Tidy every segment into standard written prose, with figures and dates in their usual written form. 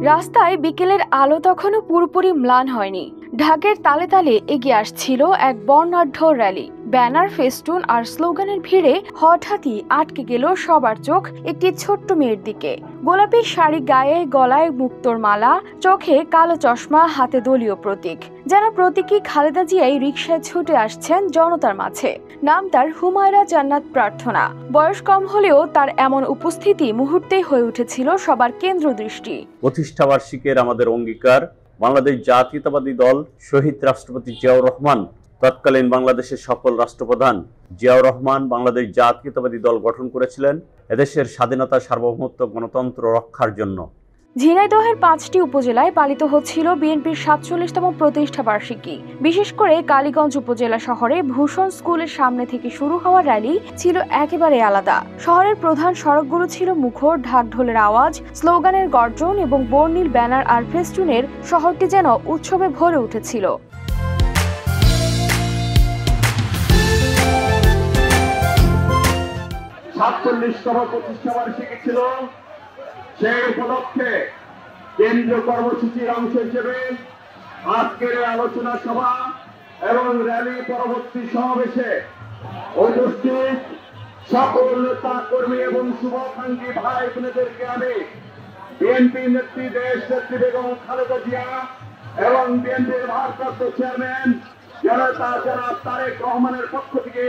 রাস্তায় বিকেলের আলো তখনও পুরোপুরি ম্লান হয়নি। ঢাকের তালে তালে এগিয়ে আসছিল এক বর্ণাঢ্য র্যালি। ব্যানার, ফেস্টুন আর স্লোগানের ভিড়ে হঠাৎই আটকে গেল সবার চোখ একটি ছোট্ট মেয়ের দিকে। গোলাপি শাড়ি গায়ে, গলায় মুক্তোর মালা, চোখে কালো চশমা, হাতে দলীয় প্রতীক। যেন প্রতীকী খালেদা জিয়াই রিকশায় ছুটে আসছেন জনতার মাঝে। নাম তার হুমায়রা জান্নাত প্রার্থনা। বয়স কম হলেও তার এমন উপস্থিতি মুহূর্তেই হয়ে উঠেছিল সবার কেন্দ্রদৃষ্টি। প্রতিষ্ঠা বার্ষিকীর আমাদের অঙ্গীকার, বাংলাদেশ জাতীয়তাবাদী দল, শহীদ রাষ্ট্রপতি জিয়াউর রহমান, তৎকালীন বাংলাদেশের সফল রাষ্ট্রপ্রধান জিয়াউর রহমান বাংলাদেশ জাতীয়তাবাদী দল গঠন করেছিলেন এদেশের স্বাধীনতা, সার্বভৌমত্ব, গণতন্ত্র রক্ষার জন্য। ঝিনাইদহের 5টি উপজেলায় পালিত হচ্ছিল বিএনপির 47তম প্রতিষ্ঠা বার্ষিকী। বিশেষ করে কালীগঞ্জ উপজেলা শহরে ভূষণ স্কুলের সামনে থেকে শুরু হওয়া র্যালি ছিল একেবারে আলাদা। শহরের প্রধান সড়কগুলো ছিল মুখর, ঢাক ঢোলের আওয়াজ, স্লোগানের গর্জন এবং বর্ণিল ব্যানার আর ফেস্টুনের শহরটি যেন উৎসবে ভরে উঠেছিল। প্রতিষ্ঠা বার্ষিকী ছিল, সেই উপলক্ষে কেন্দ্রীয় কর্মসূচির অংশ হিসেবে আজকের আলোচনা সভা এবং র্যালি পরবর্তী সমাবেশে উপস্থিত সকল নেতা কর্মী এবং শুভাকাঙ্ক্ষী ভাই বোনেদেরকে আমি বিএনপি নেত্রী, দেশ নেত্রী বেগম খালেদা জিয়া এবং বিএনপির ভারপ্রাপ্ত চেয়ারম্যান জনাব তারেক রহমানের পক্ষ থেকে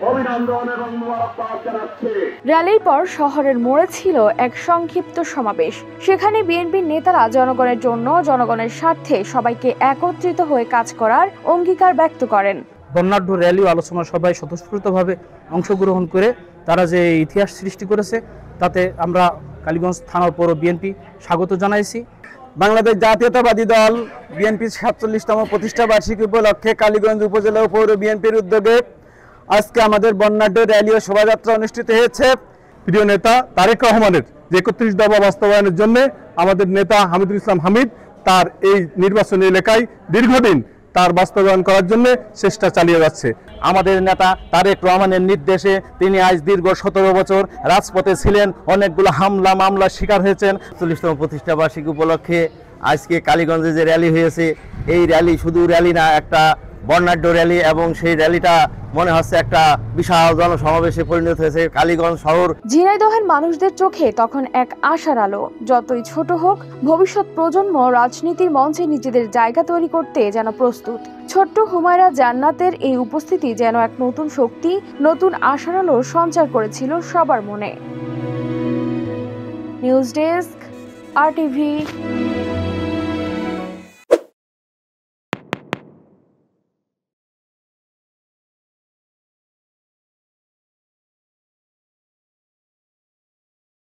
অভিনন্দন এবং মোবারকবাদ জানাচ্ছি। র্যালির পর শহরের মোড়ে ছিল এক সংক্ষিপ্ত সমাবেশ। সেখানে বিএনপির নেতারা জনগণের জন্য, জনগণের স্বার্থে সবাইকে একত্রিত হয়ে কাজ করার অঙ্গীকার ব্যক্ত করেন। বর্ণাঢ্য র্যালি ও আলোচনা সভায় স্বতঃস্ফূর্তভাবে অংশগ্রহণ করে তারা যে ইতিহাস সৃষ্টি করেছে, তাতে আমরা কালীগঞ্জ থানার পৌর বিএনপি স্বাগত জানাইছি। বাংলাদেশ জাতীয়তাবাদী দল বিএনপির 47তম প্রতিষ্ঠা বার্ষিকী উপলক্ষে কালীগঞ্জ উপজেলা ও পৌর বিএনপির উদ্যোগে আজকে আমাদের বর্ণাঢ্য র্যালি ও শোভাযাত্রা অনুষ্ঠিত হয়েছে। প্রিয় নেতা তারেক রহমানের যে 31 দফা বাস্তবায়নের জন্য আমাদের নেতা হামিদুল ইসলাম হামিদ তার এই নির্বাচনী এলাকায় দীর্ঘদিন তার বাস্তবায়ন করার জন্য চেষ্টা চালিয়ে যাচ্ছে। আমাদের নেতা তারেক রহমানের নির্দেশে তিনি আজ দীর্ঘ 17 বছর রাজপথে ছিলেন, অনেকগুলো হামলা মামলার শিকার হয়েছেন। 40তম প্রতিষ্ঠা বার্ষিকী উপলক্ষে আজকে কালীগঞ্জে যে র্যালি হয়েছে, এই র্যালি শুধু র্যালি না, একটা বর্ণাঢ্য র্যালি, এবং সেই র্যালিটা মনে হচ্ছে একটা বিশাল জনসমাবেশে পরিণত হয়েছে কালীগঞ্জ শহর। ঝিনাইদহের মানুষদের চোখে তখন এক আশার আলো। যতই ছোট হোক, ভবিষ্যৎ প্রজন্ম রাজনীতির মঞ্চে নিজেদের জায়গা তৈরি করতে যেন প্রস্তুত। ছোট্ট হুমায়রা জান্নাতের এই উপস্থিতি যেন এক নতুন শক্তি, নতুন আশার আলো সঞ্চার করেছিল সবার মনে। News desk, RTV।